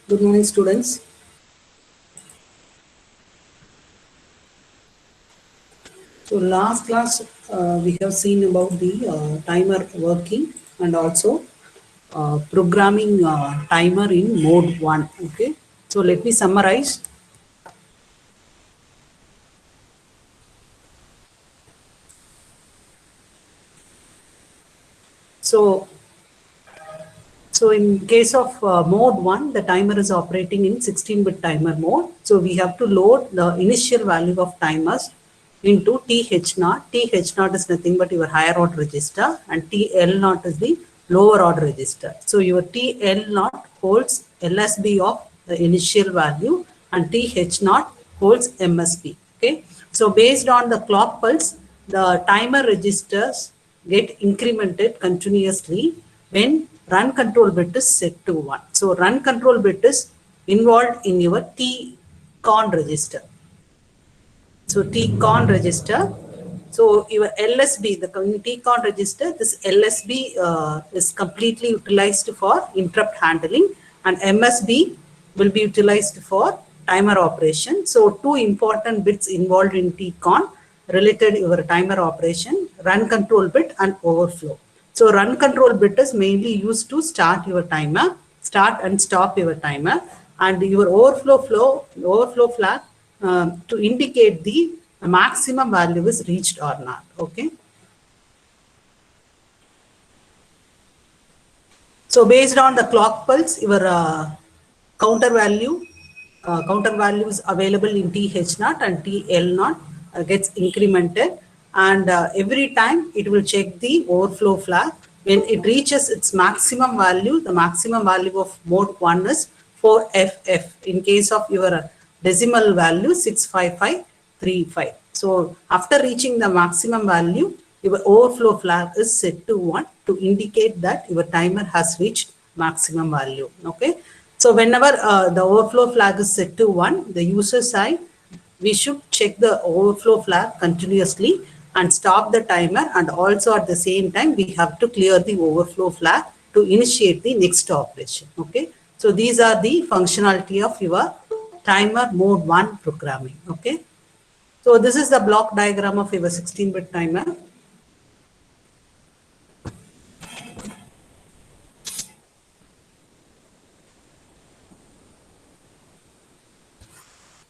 Good morning, students. So last class we have seen about the timer working and also programming timer in mode 1. Okay. So let me summarize. So So in case of mode 1, the timer is operating in 16-bit timer mode. So we have to load the initial value of timers into TH0. TH0 is nothing but your higher order register and TL0 is the lower order register. So your TL0 holds LSB of the initial value and TH0 holds MSB. Okay. So based on the clock pulse, the timer registers get incremented continuously when run control bit is set to 1. So run control bit is involved in your TCON register. So TCON register. So your LSB, the TCON register, this LSB is completely utilized for interrupt handling and MSB will be utilized for timer operation. So two important bits involved in TCON related your timer operation, run control bit and overflow. So run control bit is mainly used to start your timer, start and stop your timer, and your overflow flag to indicate the maximum value is reached or not. Okay. So based on the clock pulse, your counter value is available in TH0 and TL0 gets incremented, and every time it will check the overflow flag. When it reaches its maximum value, the maximum value of mode 1 is 4FF. In case of your decimal value 65535. So after reaching the maximum value, your overflow flag is set to 1 to indicate that your timer has reached maximum value. Okay. So whenever the overflow flag is set to 1, the user side, we should check the overflow flag continuously and stop the timer, and also at the same time we have to clear the overflow flag to initiate the next operation. Okay. So these are the functionality of your timer mode 1 programming. Okay. So this is the block diagram of your 16-bit timer.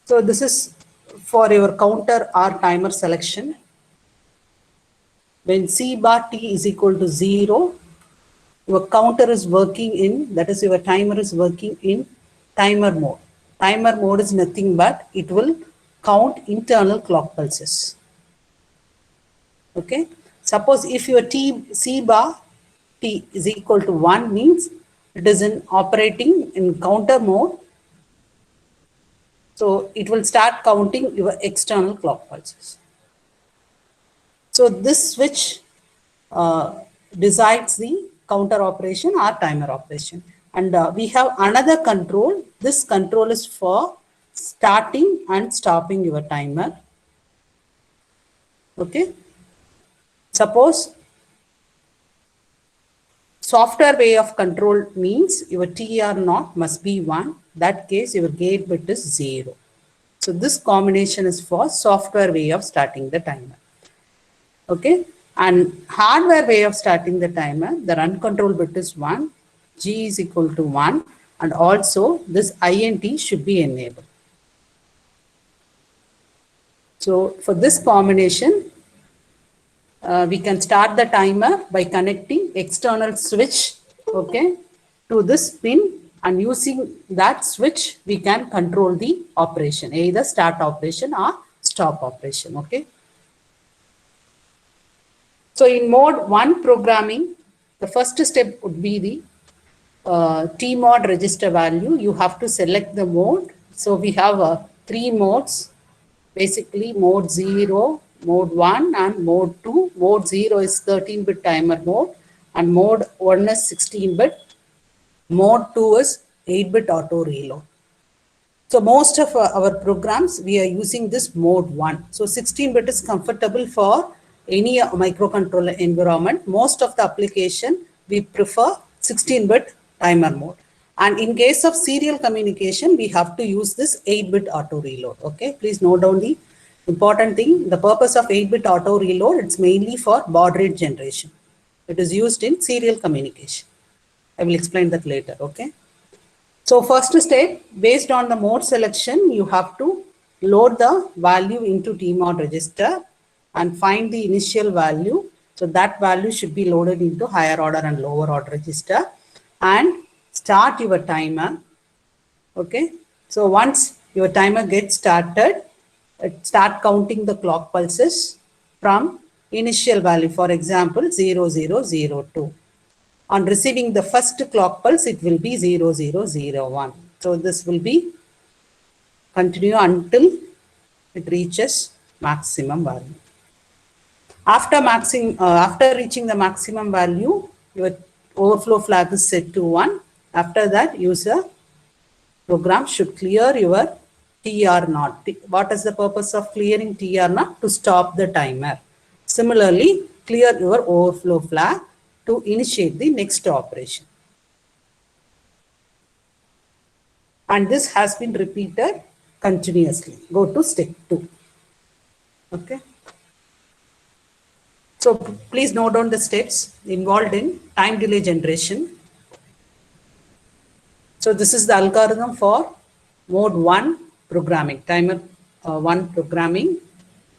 So this is for your counter or timer selection. When C bar T is equal to 0, your counter is working in, that is your timer is working in timer mode. Timer mode is nothing but it will count internal clock pulses. Okay. Suppose if your C bar T is equal to 1 means it is in operating in counter mode. So it will start counting your external clock pulses. So this switch decides the counter operation or timer operation. And we have another control. This control is for starting and stopping your timer. Okay. Suppose software way of control means your TR0 must be 1. That case, your gate bit is 0. So this combination is for software way of starting the timer. Okay. And hardware way of starting the timer, the run control bit is 1, G is equal to 1, and also this INT should be enabled. So for this combination, we can start the timer by connecting external switch, okay, to this pin, and using that switch, we can control the operation, either start operation or stop operation, okay. So in mode 1 programming, the first step would be the TMOD register value. You have to select the mode. So we have 3 modes, basically mode 0, mode 1 and mode 2. Mode 0 is 13-bit timer mode and mode 1 is 16-bit. Mode 2 is 8-bit auto reload. So most of our programs, we are using this mode 1. So 16-bit is comfortable for any microcontroller environment. Most of the application, we prefer 16-bit timer mode. And in case of serial communication, we have to use this 8-bit auto reload. Okay, please note down the important thing. The purpose of 8-bit auto reload, it's mainly for baud rate generation. It is used in serial communication. I will explain that later. Okay. So first step, based on the mode selection, you have to load the value into TMOD register and find the initial value. So that value should be loaded into higher order and lower order register and start your timer. Okay. So once your timer gets started, start counting the clock pulses from initial value, for example, 0002. On receiving the first clock pulse, it will be 0001. So this will be continue until it reaches maximum value. After reaching the maximum value, your overflow flag is set to 1. After that, user program should clear your TR0. What is the purpose of clearing TR0? To stop the timer. Similarly, clear your overflow flag to initiate the next operation. And this has been repeated continuously. Go to step 2. Okay. So please note down the steps involved in time delay generation. So this is the algorithm for mode 1 programming, timer 1 programming,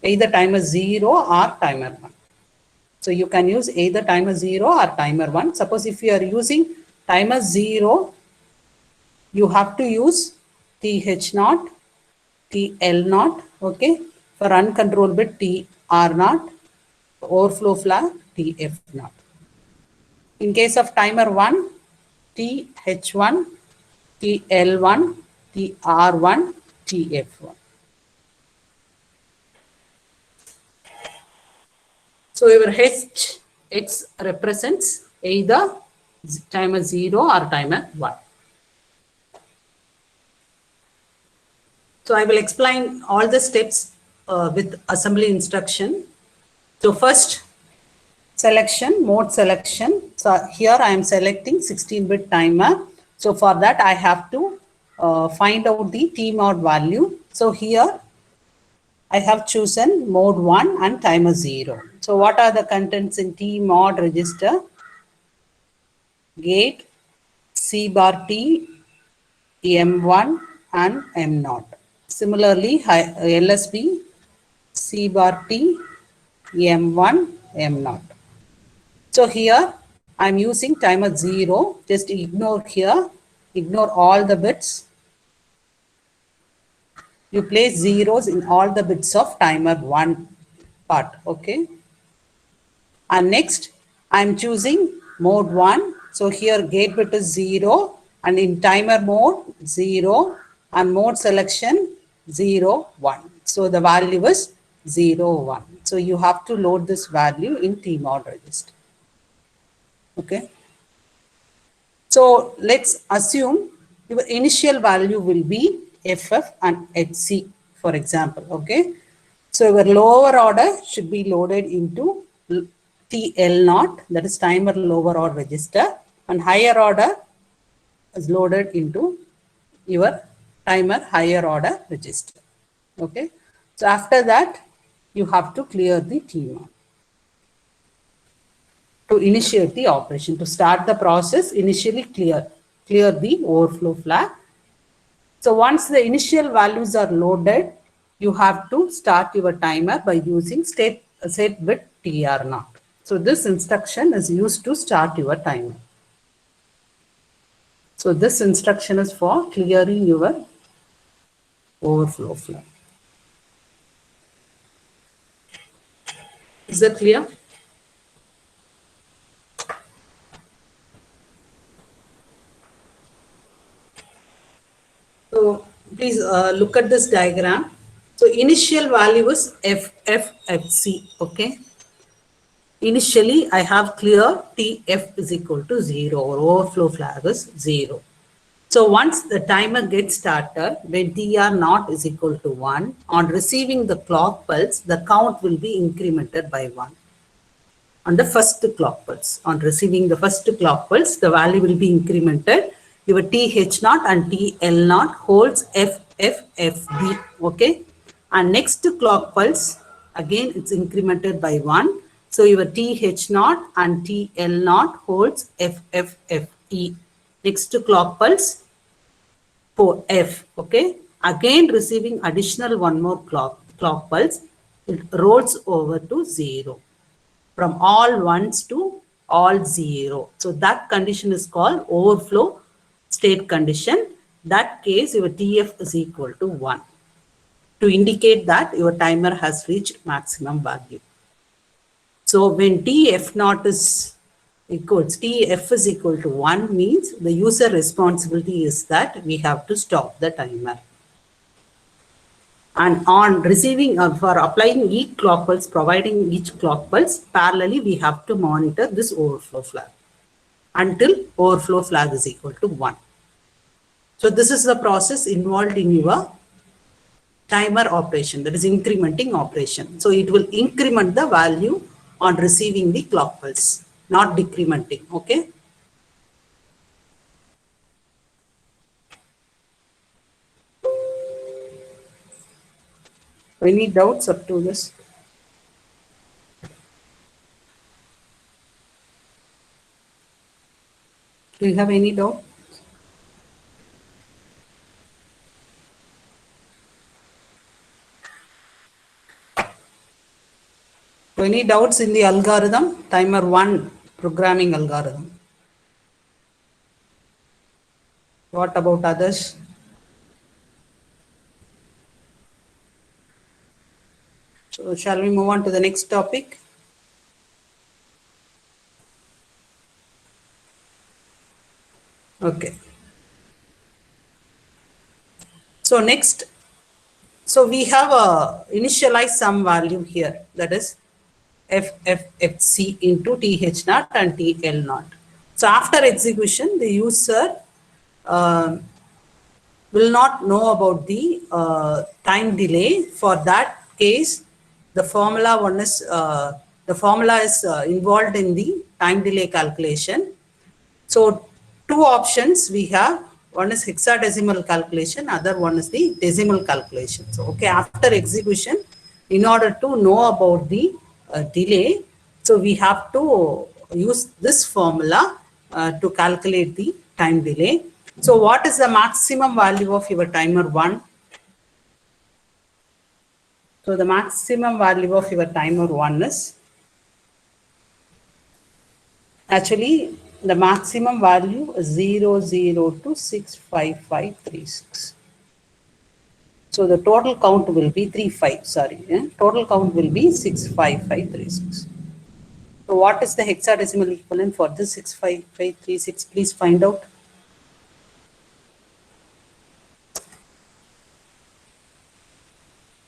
either timer 0 or timer 1. So you can use either timer 0 or timer 1. Suppose if you are using timer 0, you have to use TH0, TL0, okay, for uncontrolled bit TR0, overflow flag TF0. In case of timer 1, TH1, TL1, TR1, TF1. So your X represents either timer 0 or timer 1. So I will explain all the steps with assembly instruction. So first, selection, mode selection. So here I am selecting 16-bit timer. So for that I have to find out the TMOD value. So here I have chosen mode 1 and timer 0. So what are the contents in TMOD register? Gate, C bar T, M1 and M0. Similarly, LSB, C bar T, M1, M0. So here I am using timer 0. Just ignore here, ignore all the bits. You place zeros in all the bits of timer 1 part. Okay. And next I am choosing mode 1. So here gate bit is 0 and in timer mode 0 and mode selection 0, 1. So the value is 0, 1. So you have to load this value in TMOD register. Okay. So let's assume your initial value will be FF and HC, for example. Okay. So your lower order should be loaded into TL0, that is timer lower order register, and higher order is loaded into your timer higher order register. Okay. So after that, you have to clear the TMOD to initiate the operation. To start the process, initially clear the overflow flag. So once the initial values are loaded, you have to start your timer by using set bit TR0. So this instruction is used to start your timer. So this instruction is for clearing your overflow flag. Is that clear? So please look at this diagram. So initial value is FFFC. Okay. Initially, I have clear TF is equal to 0 or overflow flag is 0. So once the timer gets started, when TR0 is equal to 1, on receiving the clock pulse, the count will be incremented by 1. On the first clock pulse, on receiving the first clock pulse, the value will be incremented your TH0 and TL0 holds FFFB, okay? And next clock pulse, again it's incremented by 1. So your TH0 and TL0 holds FFFE. Next clock pulse, for F, okay? Again receiving additional one more clock pulse, it rolls over to 0. From all ones to all 0. So that condition is called overflow state condition. That case, your TF is equal to 1 to indicate that your timer has reached maximum value. So when TF0 is equals, TF is equal to 1 means the user responsibility is that we have to stop the timer. And on receiving for applying each clock pulse, providing each clock pulse, parallelly we have to monitor this overflow flag until overflow flag is equal to 1. So this is the process involved in your timer operation, that is incrementing operation. So it will increment the value on receiving the clock pulse, not decrementing, okay? Any doubts up to this? Do you have any doubt? Any doubts in the algorithm? Timer 1 programming algorithm. What about others? So shall we move on to the next topic? Okay. So next, so we have initialized some value here, that is FFFC into TH0 and TL0. So after execution, the user will not know about the time delay. For that case, the formula is involved in the time delay calculation. So two options we have. One is hexadecimal calculation, other one is the decimal calculation. So, okay, after execution, in order to know about the delay, so we have to use this formula to calculate the time delay. So what is the maximum value of your timer 1? So the maximum value of your timer 1 is actually the maximum value is 0026556. So the total count will be 35, sorry. Total count will be 65536. So what is the hexadecimal equivalent for this 65536? Please find out.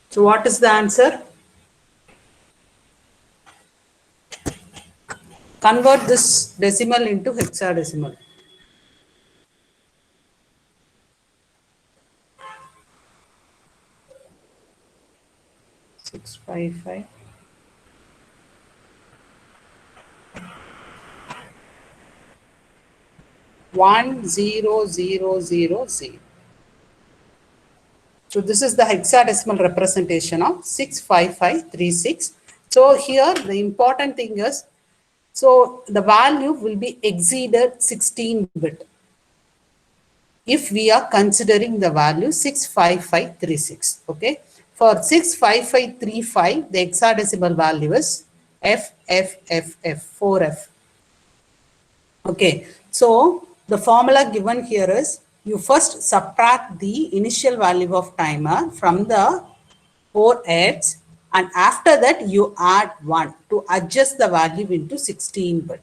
So what is the answer? Convert this decimal into hexadecimal. Six, five, five. One, zero, zero, zero, zero. So this is the hexadecimal representation of 65536. So here the important thing is, so the value will be exceeded 16-bit if we are considering the value 65536. Okay. For 65535, the hexadecimal value is FFFF, 4F. Okay. So the formula given here is, you first subtract the initial value of timer from the 4Fs, and after that you add 1 to adjust the value into 16-bit.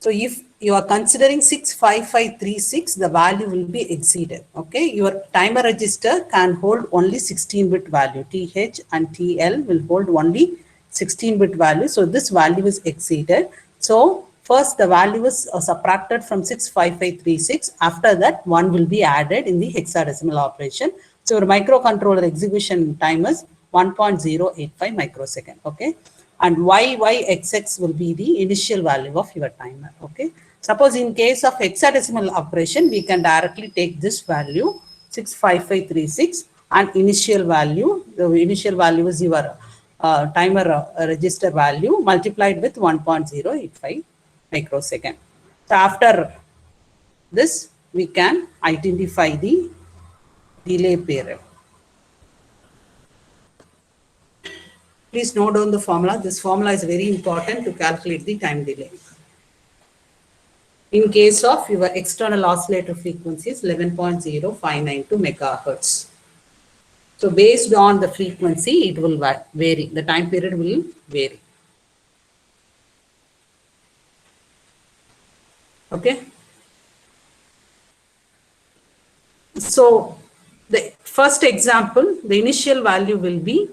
So if you are considering 65536, the value will be exceeded. Okay, your timer register can hold only 16-bit value. TH and TL will hold only 16-bit value. So this value is exceeded. So first the value is subtracted from 65536. After that, 1 will be added in the hexadecimal operation. So your microcontroller execution time is 1.085 microsecond. Okay. And YYXX will be the initial value of your timer. Okay. Suppose in case of hexadecimal operation, we can directly take this value 65536 and initial value. The initial value is your timer register value multiplied with 1.085 microsecond. So after this, we can identify the delay period. Please note down the formula. This formula is very important to calculate the time delay. In case of your external oscillator frequency is 11.0592 megahertz. So based on the frequency, it will vary. The time period will vary. Okay. So the first example, the initial value will be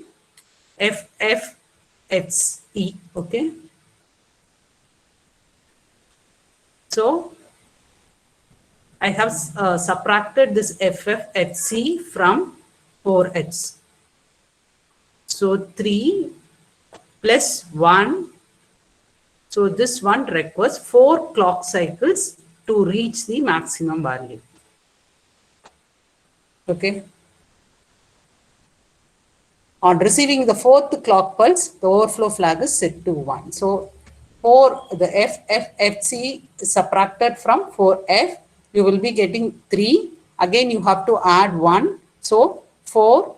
FFXE. Okay. So I have subtracted this FFHC from 4H. So 3 plus 1. So this one requires 4 clock cycles to reach the maximum value. Okay. On receiving the 4th clock pulse, the overflow flag is set to 1. So the FFFC is subtracted from 4F, you will be getting 3. Again, you have to add 1. So 4,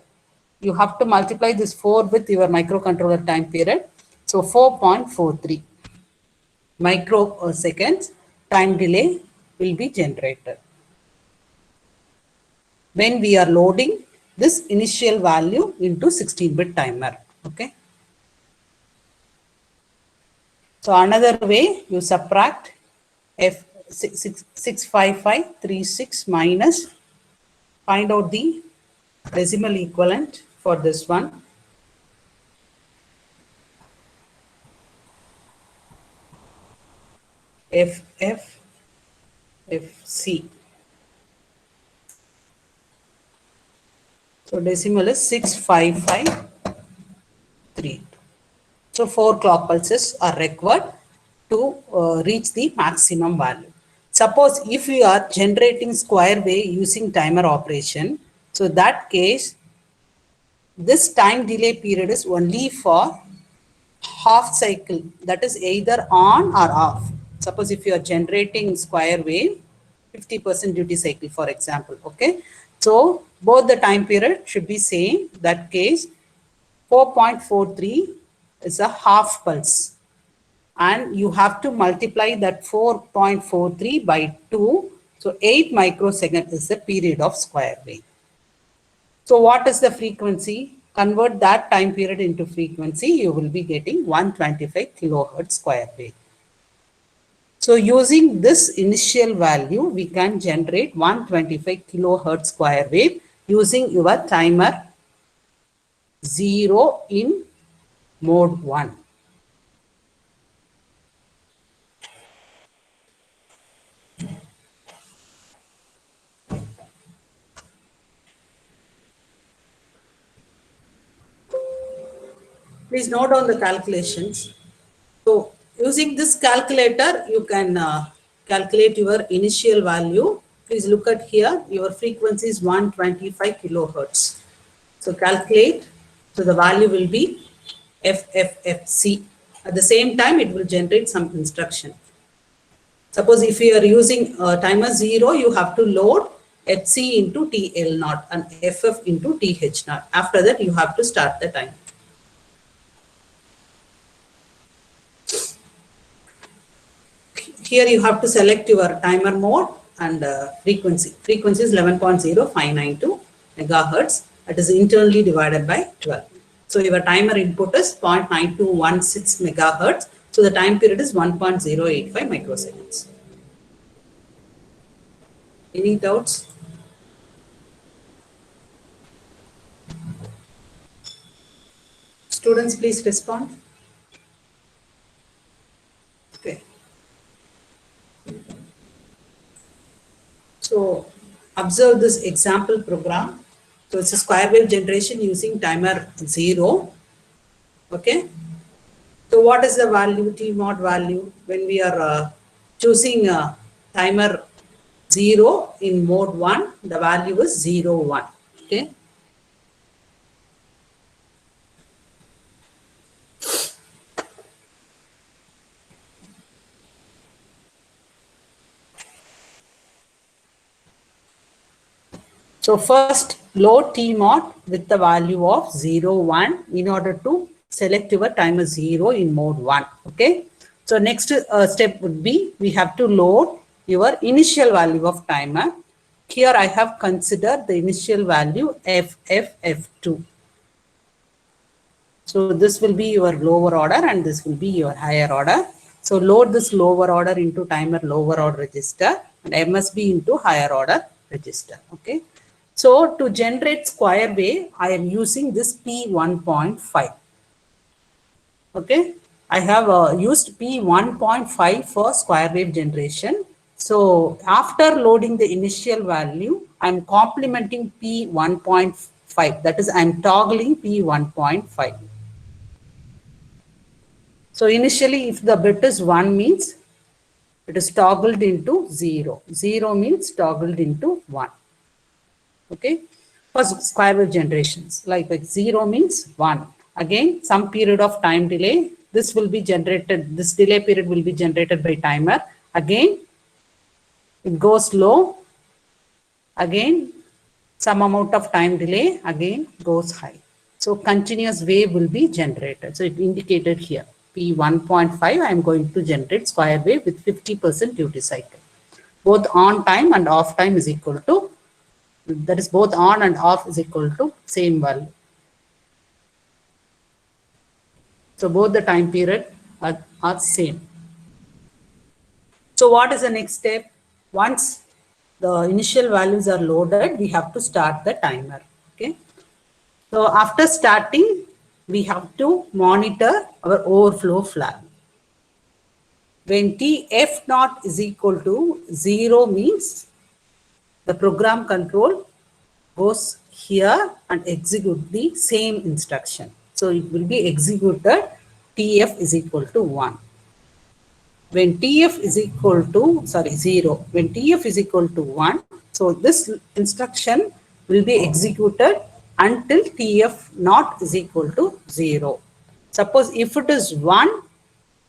you have to multiply this 4 with your microcontroller time period. So 4.43 microseconds time delay will be generated when we are loading this initial value into 16-bit timer. Okay. So another way, you subtract F65536 minus, find out the decimal equivalent for this one. FFFC. So decimal is 65532. So 4 clock pulses are required to reach the maximum value. Suppose if you are generating square wave using timer operation, so that case, this time delay period is only for half cycle, that is either on or off. Suppose if you are generating square wave, 50% duty cycle, for example. Okay. So both the time period should be same. That case, 4.43 is a half pulse. And you have to multiply that 4.43 by 2. So 8 microseconds is the period of square wave. So what is the frequency? Convert that time period into frequency, you will be getting 125 kilohertz square wave. So using this initial value, we can generate 125 kilohertz square wave using your timer 0 in mode 1. Please note down the calculations. So using this calculator, you can calculate your initial value. Please look at here, your frequency is 125 kilohertz. So calculate, so the value will be FFFC. At the same time, it will generate some instruction. Suppose if you are using timer 0, you have to load HC into TL0 and FF into TH0. After that, you have to start the time. Here you have to select your timer mode and frequency. Frequency is 11.0592 megahertz. It is internally divided by 12. So your timer input is 0.9216 megahertz. So the time period is 1.085 microseconds. Any doubts? Students, please respond. Okay. So observe this example program. So it's a square wave generation using timer 0. Okay. So what is the value, T mod value, when we are choosing timer 0 in mode 1, the value is 0, 1. Okay. So first load tmod with the value of 0, 1 in order to select your timer 0 in mode 1. Okay. So next step would be we have to load your initial value of timer. Here I have considered the initial value FFF2. So this will be your lower order and this will be your higher order. So load this lower order into timer lower order register and MSB into higher order register. Okay. So to generate square wave, I am using this P1.5. Okay. I have used P1.5 for square wave generation. So after loading the initial value, I'm complementing P1.5. That is, I'm toggling P1.5. So initially, if the bit is 1 means it is toggled into 0. 0 means toggled into 1. Okay. For square wave generations, like 0 means 1. Again, some period of time delay. This will be generated, this delay period will be generated by timer. Again, it goes low. Again, some amount of time delay, again goes high. So continuous wave will be generated. So it indicated here. P1.5, I am going to generate square wave with 50% duty cycle. Both on time and off time is equal to, that is both on and off is equal to same value. So both the time period are same. So what is the next step? Once the initial values are loaded, we have to start the timer. Okay. So after starting, we have to monitor our overflow flag. When TF naught is equal to 0 means the program control goes here and execute the same instruction. So it will be executed TF is equal to 1. When TF is equal to, 0, when TF is equal to 1, so this instruction will be executed until TF naught is equal to 0. Suppose if it is 1,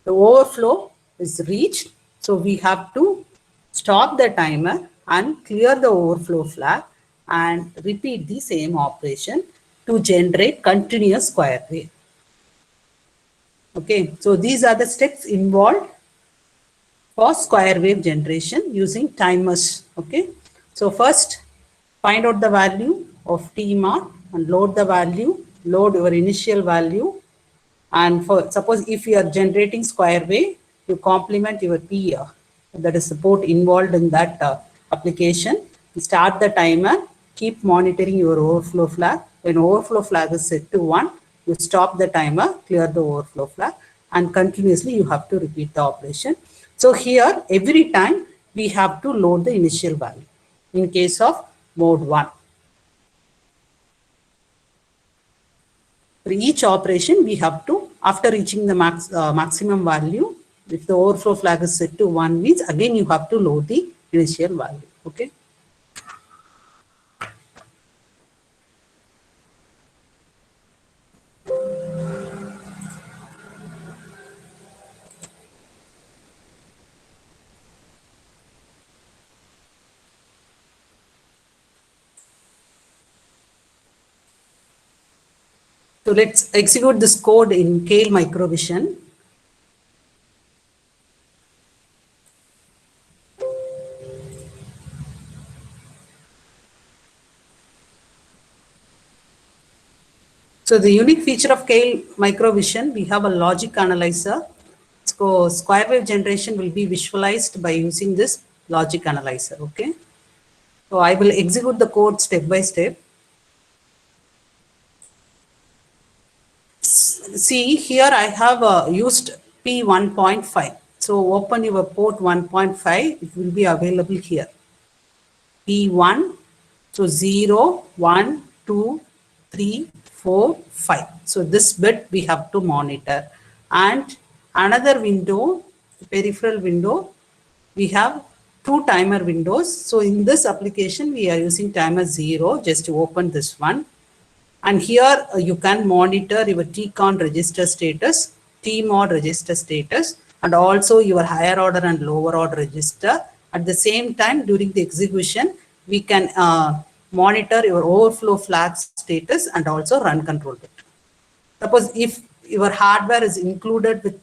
the overflow is reached. So we have to stop the timer and clear the overflow flag and repeat the same operation to generate continuous square wave. Okay, so these are the steps involved for square wave generation using timers. Okay, so first find out the value of T0 and load the value, load your initial value. And for suppose if you are generating square wave, you complement your P, that is the port involved in that application. You start the timer, keep monitoring your overflow flag. When overflow flag is set to 1, you stop the timer, clear the overflow flag, and continuously you have to repeat the operation. So here, every time we have to load the initial value in case of mode 1. For each operation, we have to, after reaching the maximum value, if the overflow flag is set to 1 means, again you have to load the initial value. Okay. So let's execute this code in Keil Microvision. So the unique feature of Keil Microvision, we have a logic analyzer. So square wave generation will be visualized by using this logic analyzer. Okay. So I will execute the code step by step. See here I have used P1.5. So open your port 1.5, it will be available here. P1, so 0, 1, 2, 3, 4, 5. So this bit we have to monitor. And another window, peripheral window, we have two timer windows. So in this application, we are using timer 0. Just to open this one. And here you can monitor your TCON register status, TMOD register status, and also your higher order and lower order register. At the same time, during the execution, we can monitor your overflow flag status and also run control bit. Suppose if your hardware is included with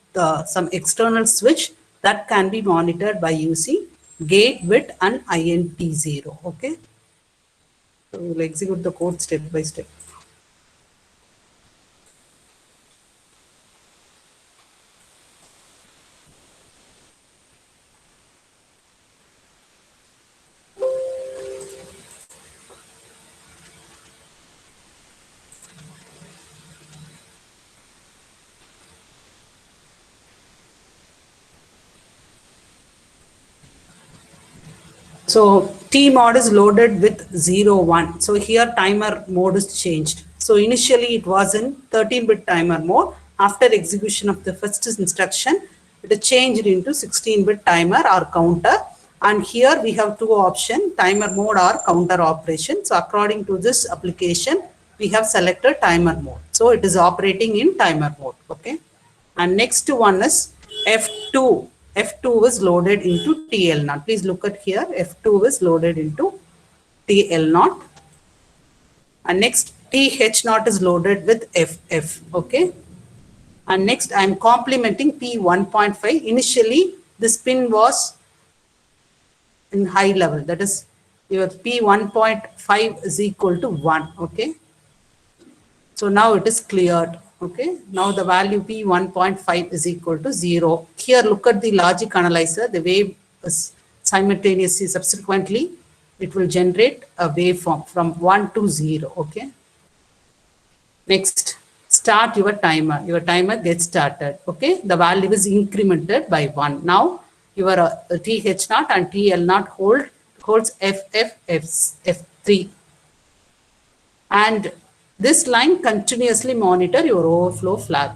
some external switch, that can be monitored by using gate bit and INT0. Okay. So we'll execute the code step by step. So T mod is loaded with 0, 1. So here timer mode is changed. So initially it was in 13-bit timer mode. After execution of the first instruction, it is changed into 16-bit timer or counter. And here we have two options, timer mode or counter operation. So according to this application, we have selected timer mode. So it is operating in timer mode. Okay. And next one is F2. F2 is loaded into TL0. Please look at here. F2 is loaded into TL0. And next TH0 is loaded with FF. Okay. And next I am complementing P1.5. Initially this pin was in high level. That is your P1.5 is equal to 1. Okay. So now it is cleared. Okay, now the value P1.5 is equal to 0. Here, look at the logic analyzer. The wave is simultaneously, subsequently, it will generate a waveform from 1 to 0. Okay. Next, start your timer. Your timer gets started. Okay, the value is incremented by 1. Now, your TH0 and TL0 holds F3. And this line continuously monitor your overflow flag.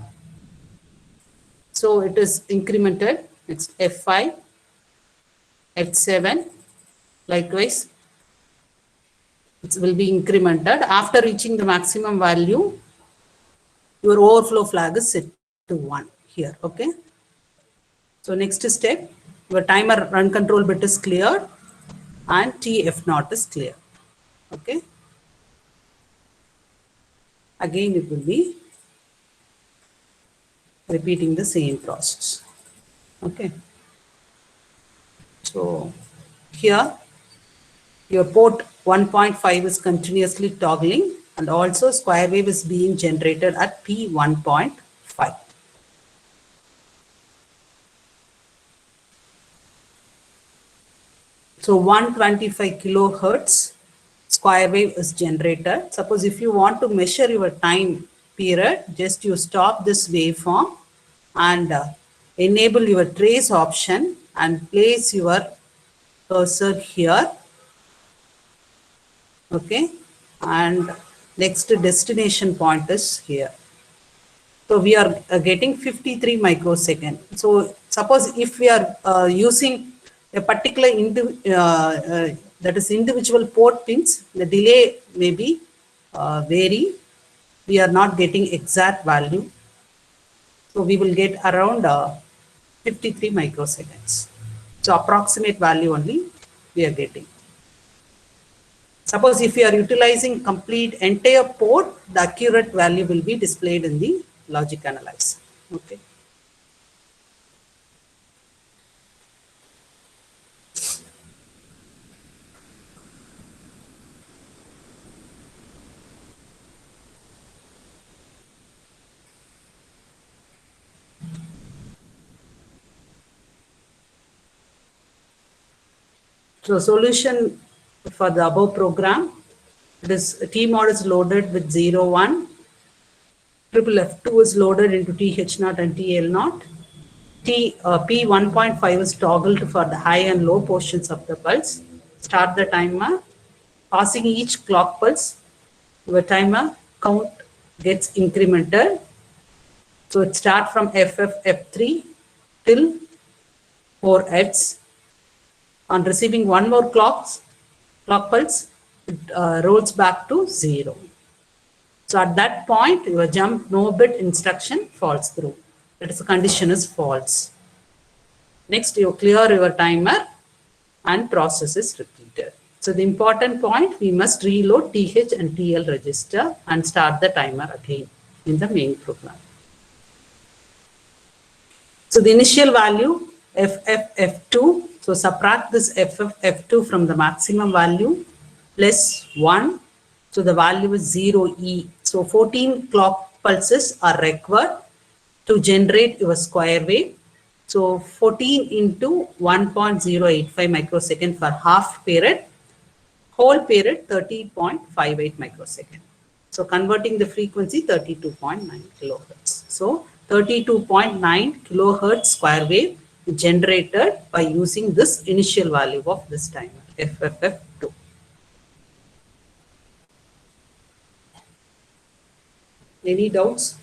So it is incremented. It's F5, F7. Likewise, it will be incremented. After reaching the maximum value, your overflow flag is set to 1 here. Okay. So next step, your timer run control bit is cleared and TF0 is clear. Okay. Again, it will be repeating the same process. Okay. So here, your port 1.5 is continuously toggling and also square wave is being generated at P1.5. So 125 kilohertz square wave is generated. Suppose if you want to measure your time period, just you stop this waveform and enable your trace option and place your cursor here. Okay. And next destination point is here. So we are getting 53 microsecond. So suppose if we are using a particular that is individual port pins, the delay may be vary. We are not getting exact value. So we will get around 53 microseconds. So approximate value only we are getting. Suppose if you are utilizing complete entire port, the accurate value will be displayed in the logic analyzer. Okay. So solution for the above program, this TMOD is loaded with 0, 1. Triple F2 is loaded into TH0 and TL0. P1.5 is toggled for the high and low portions of the pulse. Start the timer. Passing each clock pulse, your timer count gets incremented. So it starts from FF, F3 till 4Hz. On receiving one more clock pulse, it rolls back to 0. So at that point, your jump no bit instruction falls through. That is, the condition is false. Next, you clear your timer and process is repeated. So the important point, we must reload TH and TL register and start the timer again in the main program. So the initial value FF2, so subtract this FF2 from the maximum value plus 1. So the value is 0E. So 14 clock pulses are required to generate your square wave. So 14 into 1.085 microsecond for half period, whole period 30.58 microsecond. So converting the frequency 32.9 kilohertz. So 32.9 kilohertz square wave generated by using this initial value of this timer, FFF2. Any doubts?